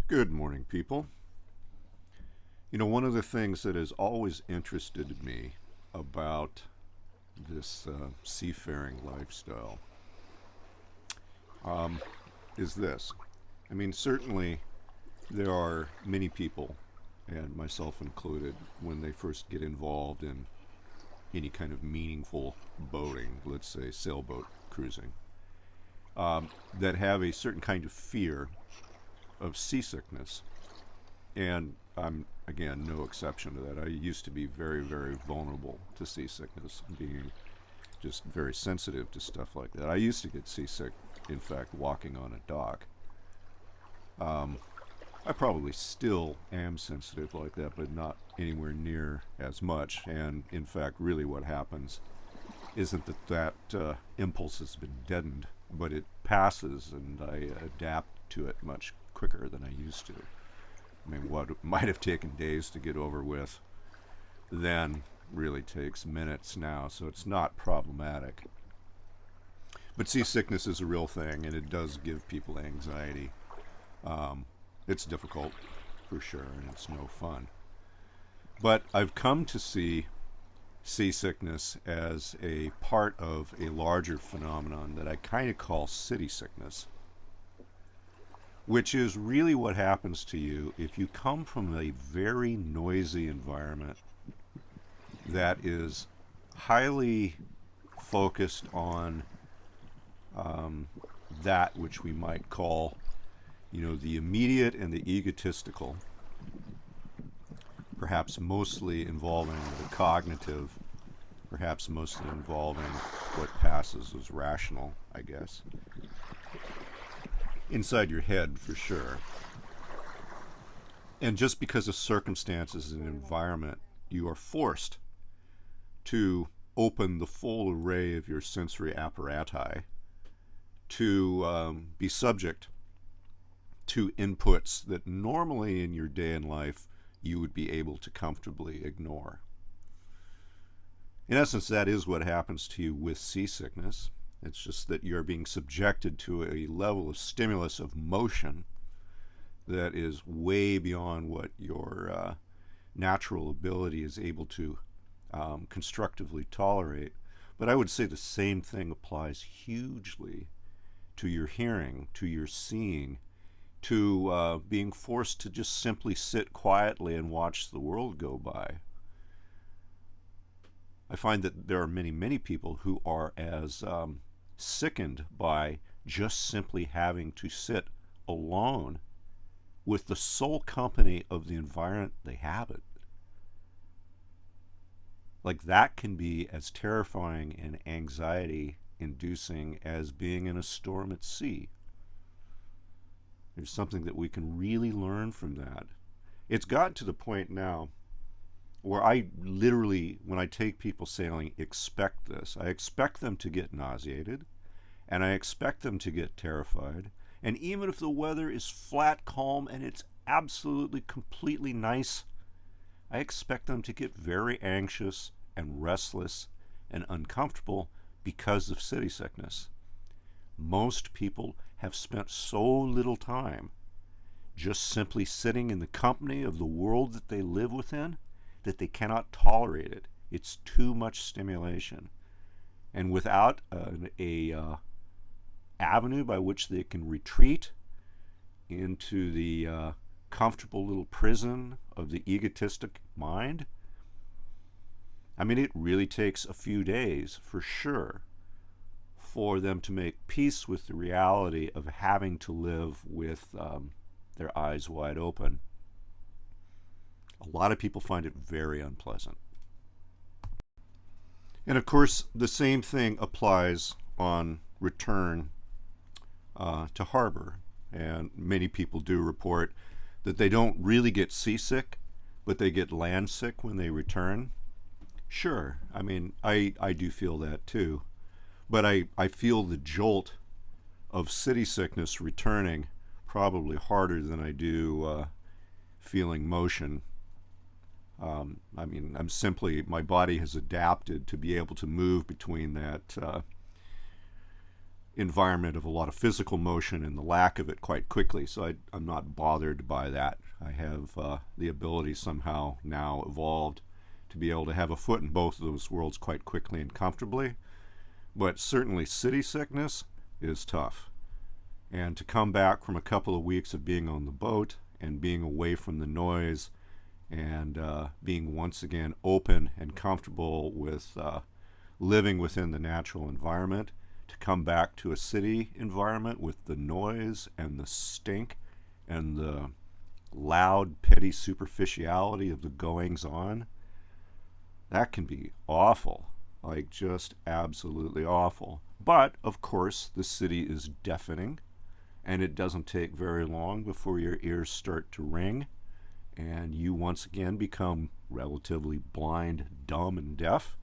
Good morning, people. One of the things that has always interested me about this seafaring lifestyle is this. Certainly there are many people, and myself included, when they first get involved in any kind of meaningful boating, let's say sailboat cruising, that have a certain kind of fear of seasickness. And I'm, again, no exception to that. I used to be very, very vulnerable to seasickness, being just very sensitive to stuff like that. I used to get seasick, in fact, walking on a dock. I probably still am sensitive like that, but not anywhere near as much. And in fact, really what happens isn't that impulse has been deadened, but it passes, and I adapt to it much quicker than I used to. What might have taken days to get over with then really takes minutes now, so it's not problematic. But seasickness is a real thing, and it does give people anxiety. It's difficult, for sure, and it's no fun. But I've come to see seasickness as a part of a larger phenomenon that I kind of call city sickness, which is really what happens to you if you come from a very noisy environment that is highly focused on that which we might call, the immediate and the egotistical, perhaps mostly involving the cognitive, perhaps mostly involving what passes as rational, I guess. Inside your head, for sure. And just because of circumstances and environment, you are forced to open the full array of your sensory apparati to be subject to inputs that normally in your day and life you would be able to comfortably ignore. In essence, that is what happens to you with seasickness. It's just that you're being subjected to a level of stimulus of motion that is way beyond what your natural ability is able to constructively tolerate. But I would say the same thing applies hugely to your hearing, to your seeing, to being forced to just simply sit quietly and watch the world go by. I find that there are many, many people who are as sickened by just simply having to sit alone with the sole company of the environment they habit. Like, that can be as terrifying and anxiety inducing as being in a storm at sea. There's something that we can really learn from that. It's gotten to the point now where I literally, when I take people sailing, expect this. I expect them to get nauseated, and I expect them to get terrified. And even if the weather is flat calm and it's absolutely, completely nice, I expect them to get very anxious and restless and uncomfortable because of city sickness. Most people have spent so little time just simply sitting in the company of the world that they live within that they cannot tolerate it. It's too much stimulation. And without a avenue by which they can retreat into the comfortable little prison of the egotistic mind, it really takes a few days, for sure, for them to make peace with the reality of having to live with their eyes wide open. A lot of people find it very unpleasant. And of course, the same thing applies on return to harbor. And many people do report that they don't really get seasick, but they get land sick when they return. Sure, I do feel that too. But I feel the jolt of city sickness returning probably harder than I do feeling motion. I'm simply, my body has adapted to be able to move between that environment of a lot of physical motion and the lack of it quite quickly. So I'm not bothered by that. I have the ability somehow now evolved to be able to have a foot in both of those worlds quite quickly and comfortably. But certainly city sickness is tough. And to come back from a couple of weeks of being on the boat and being away from the noise and being once again open and comfortable with living within the natural environment, to come back to a city environment with the noise and the stink and the loud, petty superficiality of the goings-on, that can be awful. Like, just absolutely awful. But, of course, the city is deafening, and it doesn't take very long before your ears start to ring, and you once again become relatively blind, dumb, and deaf.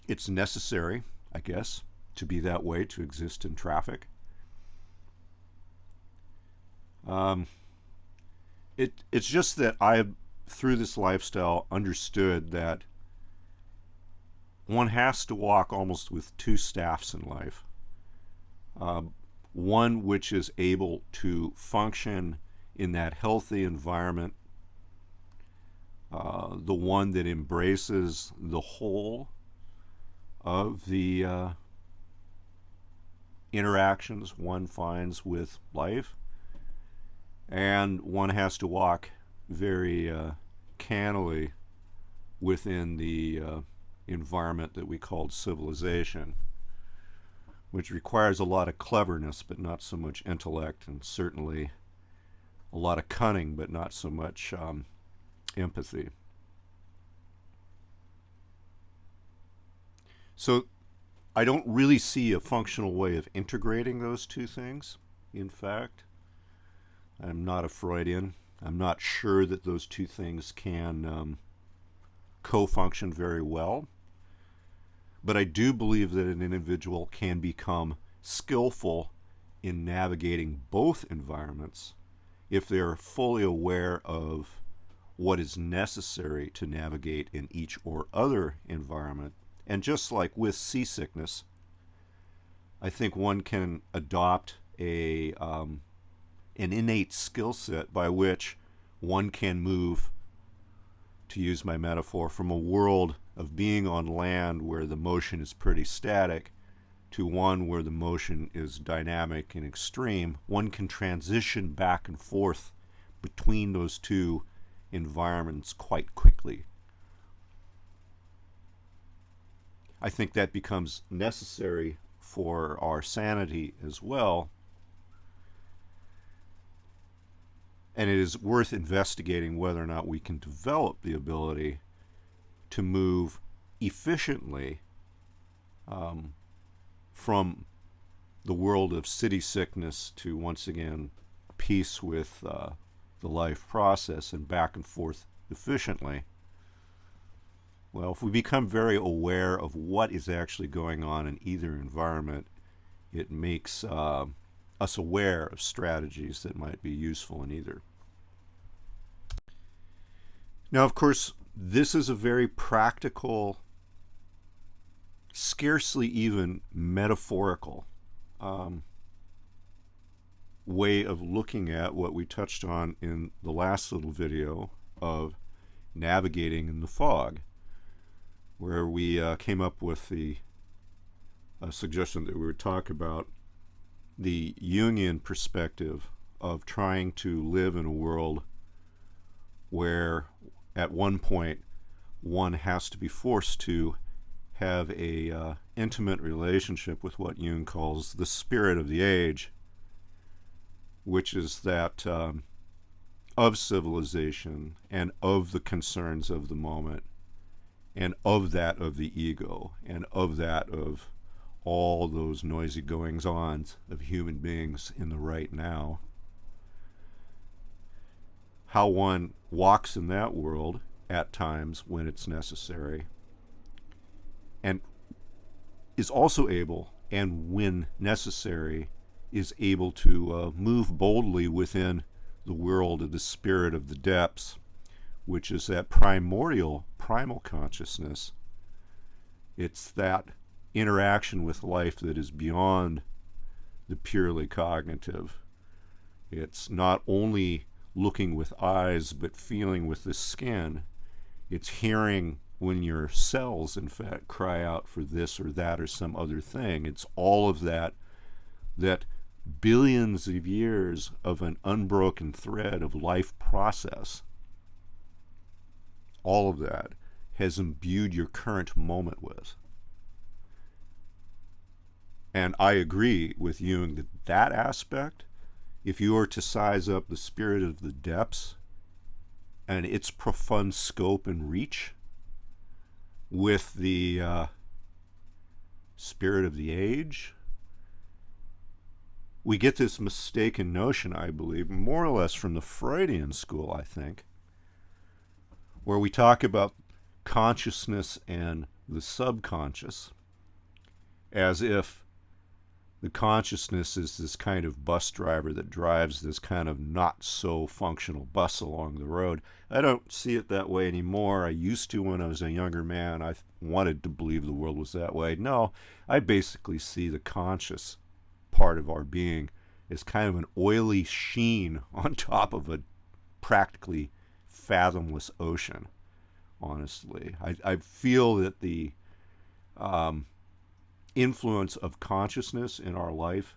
It's necessary, I guess, to be that way, to exist in traffic. It's just that I have, through this lifestyle, understood that one has to walk almost with two staffs in life. One which is able to function in that healthy environment, the one that embraces the whole of the interactions one finds with life, and one has to walk very cannily within the environment that we called civilization, which requires a lot of cleverness but not so much intellect, and certainly a lot of cunning but not so much empathy. So I don't really see a functional way of integrating those two things. In fact, I'm not a Freudian. I'm not sure that those two things can co-function very well. But I do believe that an individual can become skillful in navigating both environments if they're fully aware of what is necessary to navigate in each or other environment. And just like with seasickness, I think one can adopt an innate skill set by which one can move, to use my metaphor, from a world of being on land where the motion is pretty static to one where the motion is dynamic and extreme. One can transition back and forth between those two environments quite quickly. I think that becomes necessary for our sanity as well. And it is worth investigating whether or not we can develop the ability to move efficiently from the world of city sickness to, once again, peace with the life process and back and forth efficiently. Well, if we become very aware of what is actually going on in either environment, it makes us aware of strategies that might be useful in either. Now, of course, this is a very practical, scarcely even metaphorical way of looking at what we touched on in the last little video of navigating in the fog, where we came up with the suggestion that we would talk about the Jungian perspective of trying to live in a world where at one point one has to be forced to have a intimate relationship with what Jung calls the spirit of the age, which is that of civilization and of the concerns of the moment and of that of the ego and of that of all those noisy goings-ons of human beings in the right now. How one walks in that world at times when it's necessary, and is also able, and when necessary, is able to move boldly within the world of the spirit of the depths, which is that primal consciousness It's that interaction with life that is beyond the purely cognitive. It's not only looking with eyes, but feeling with the skin. It's hearing when your cells, in fact, cry out for this or that or some other thing. It's all of that billions of years of an unbroken thread of life process. All of that has imbued your current moment with. And I agree with Jung that that aspect, if you were to size up the spirit of the depths and its profound scope and reach with the spirit of the age, we get this mistaken notion, I believe, more or less from the Freudian school, I think, where we talk about consciousness and the subconscious as if the consciousness is this kind of bus driver that drives this kind of not so functional bus along the road. I don't see it that way anymore. I used to when I was a younger man. I wanted to believe the world was that way. No, I basically see the conscious part of our being as kind of an oily sheen on top of a practically fathomless ocean, honestly. I feel that the influence of consciousness in our life,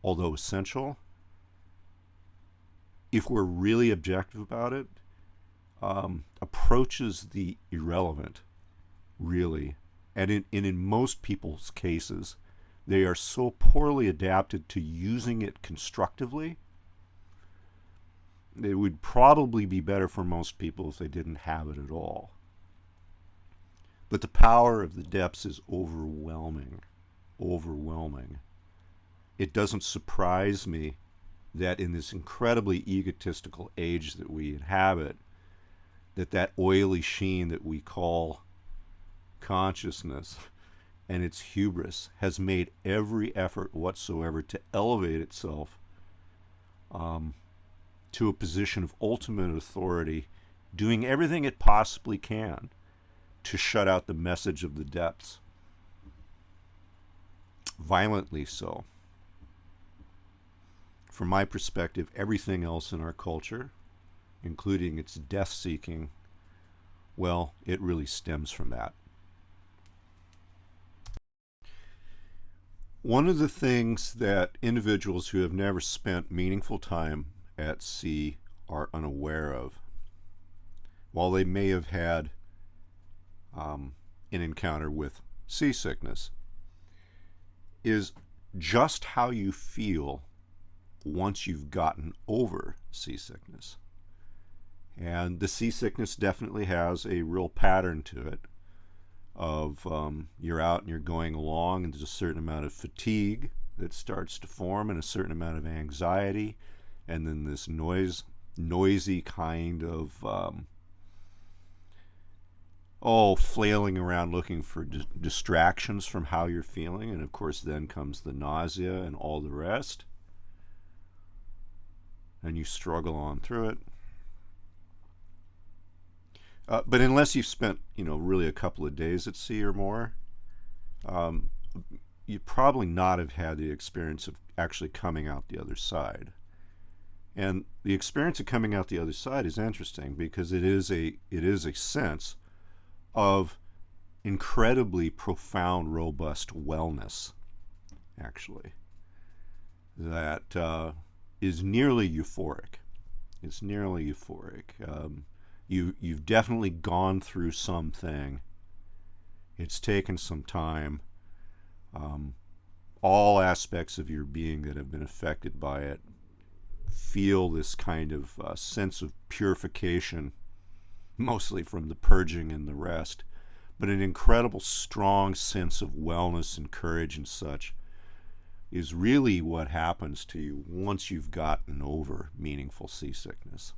although essential, if we're really objective about it, approaches the irrelevant, really. And in most people's cases, they are so poorly adapted to using it constructively. It would probably be better for most people if they didn't have it at all. But the power of the depths is overwhelming. Overwhelming. It doesn't surprise me that in this incredibly egotistical age that we inhabit, that oily sheen that we call consciousness and its hubris has made every effort whatsoever to elevate itself to a position of ultimate authority, doing everything it possibly can to shut out the message of the depths. Violently so. From my perspective, everything else in our culture, including its death-seeking, well, it really stems from that. One of the things that individuals who have never spent meaningful time at sea are unaware of, while they may have had an encounter with seasickness, is just how you feel once you've gotten over seasickness. And the seasickness definitely has a real pattern to it of you're out and you're going along and there's a certain amount of fatigue that starts to form and a certain amount of anxiety, and then this noisy kind of flailing around looking for distractions from how you're feeling. And of course then comes the nausea and all the rest, and you struggle on through it. But unless you've spent really a couple of days at sea or more, you probably not have had the experience of actually coming out the other side. And the experience of coming out the other side is interesting because it is a sense of incredibly profound, robust wellness, actually, that is nearly euphoric. It's nearly euphoric. You've definitely gone through something. It's taken some time. All aspects of your being that have been affected by it feel this kind of sense of purification, mostly from the purging and the rest, but an incredible strong sense of wellness and courage and such is really what happens to you once you've gotten over meaningful seasickness.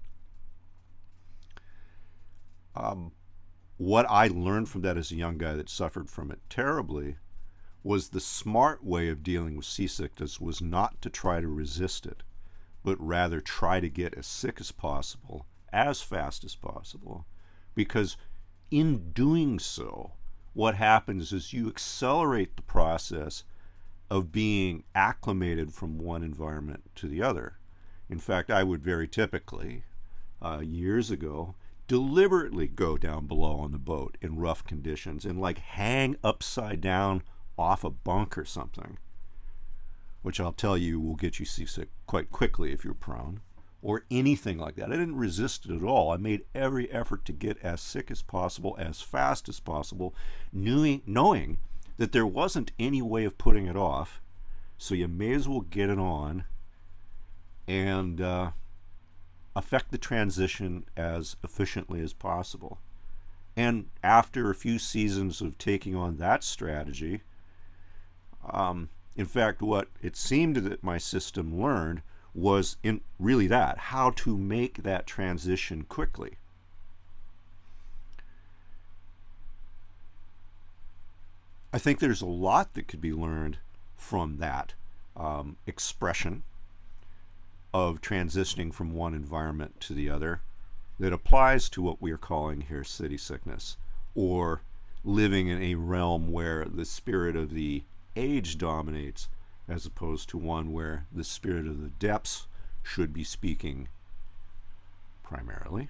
What I learned from that as a young guy that suffered from it terribly was the smart way of dealing with seasickness was not to try to resist it, but rather try to get as sick as possible, as fast as possible, because in doing so, what happens is you accelerate the process of being acclimated from one environment to the other. In fact, I would very typically, years ago, deliberately go down below on the boat in rough conditions and like hang upside down off a bunk or something, which I'll tell you will get you seasick quite quickly if you're prone, or anything like that. I didn't resist it at all. I made every effort to get as sick as possible, as fast as possible, knowing that there wasn't any way of putting it off, so you may as well get it on and affect the transition as efficiently as possible. And after a few seasons of taking on that strategy, in fact, what it seemed that my system learned was in really that, how to make that transition quickly. I think there's a lot that could be learned from that expression of transitioning from one environment to the other that applies to what we are calling here city sickness, or living in a realm where the spirit of the age dominates, as opposed to one where the spirit of the depths should be speaking primarily.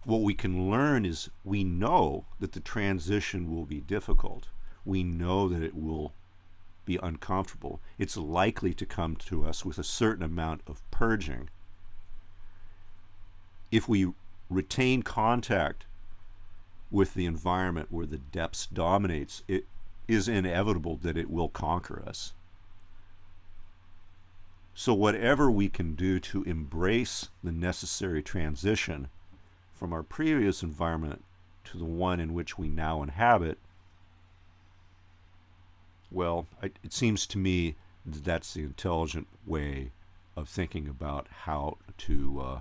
What we can learn is we know that the transition will be difficult. We know that it will be uncomfortable. It's likely to come to us with a certain amount of purging. If we retain contact with the environment where the depths dominates, it is inevitable that it will conquer us. So whatever we can do to embrace the necessary transition from our previous environment to the one in which we now inhabit, well, it seems to me that that's the intelligent way of thinking about how to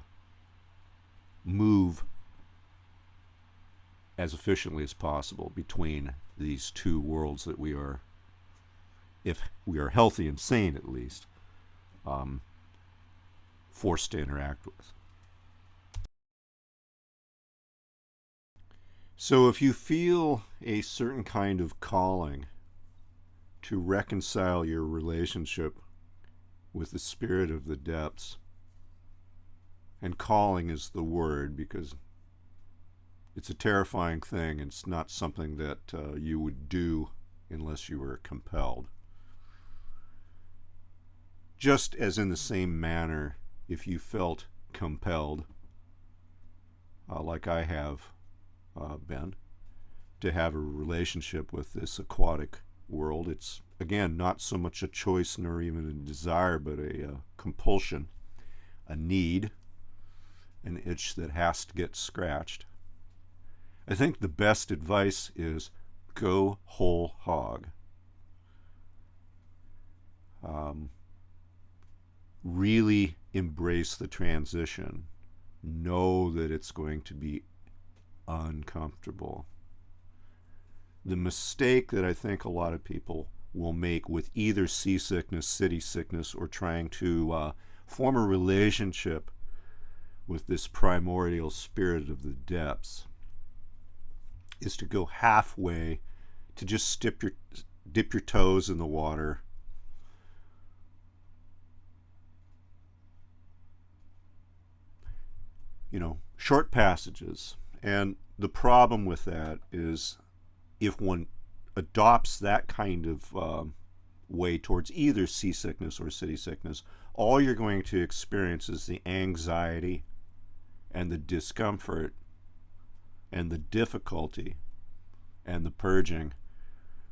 move as efficiently as possible between these two worlds that we are, if we are healthy and sane at least, forced to interact with. So if you feel a certain kind of calling to reconcile your relationship with the spirit of the depths, and calling is the word because it's a terrifying thing. It's not something that you would do unless you were compelled. Just as in the same manner, if you felt compelled, like I have been, to have a relationship with this aquatic world, it's, again, not so much a choice nor even a desire, but a compulsion, a need, an itch that has to get scratched. I think the best advice is go whole hog. Really embrace the transition. Know that it's going to be uncomfortable. The mistake that I think a lot of people will make with either seasickness, city sickness, or trying to form a relationship with this primordial spirit of the depths is to go halfway, to just dip your toes in the water, short passages. And the problem with that is if one adopts that kind of way towards either seasickness or city sickness, all you're going to experience is the anxiety and the discomfort and the difficulty and the purging.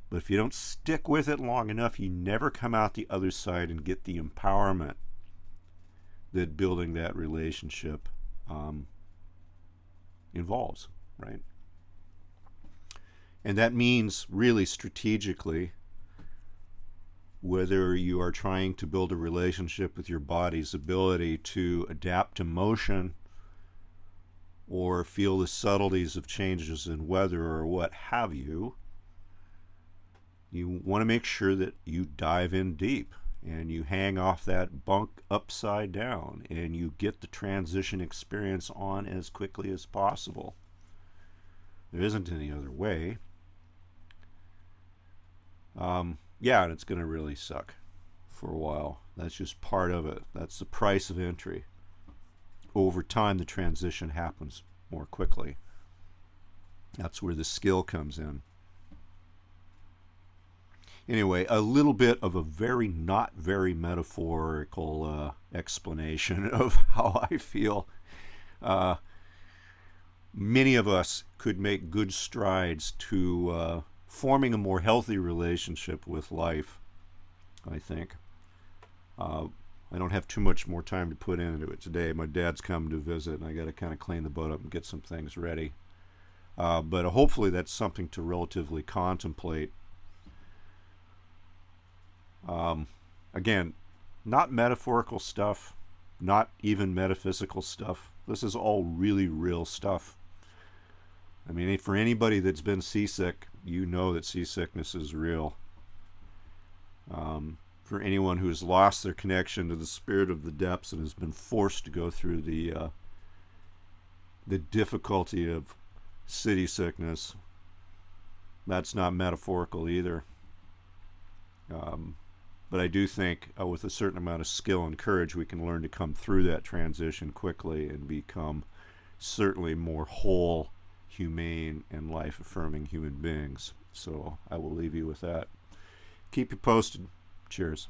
But if you don't stick with it long enough, you never come out the other side and get the empowerment that building that relationship involves, right? And that means really strategically, whether you are trying to build a relationship with your body's ability to adapt to motion or feel the subtleties of changes in weather or what have you, you want to make sure that you dive in deep and you hang off that bunk upside down and you get the transition experience on as quickly as possible. There isn't any other way. Yeah, and it's going to really suck for a while. That's just part of it. That's the price of entry. Over time, the transition happens more quickly. That's where the skill comes in. Anyway, a little bit of a very not very metaphorical explanation of how I feel. Uh, Many of us could make good strides to forming a more healthy relationship with life, I think. Uh, I don't have too much more time to put into it today. My dad's come to visit, and I got to kind of clean the boat up and get some things ready. But hopefully that's something to relatively contemplate. Again, not metaphorical stuff, not even metaphysical stuff. This is all really real stuff. I mean, for anybody that's been seasick, you know that seasickness is real. For anyone who has lost their connection to the spirit of the depths and has been forced to go through the difficulty of city sickness, that's not metaphorical either. But I do think with a certain amount of skill and courage, we can learn to come through that transition quickly and become certainly more whole, humane, and life-affirming human beings. So I will leave you with that. Keep you posted. Cheers.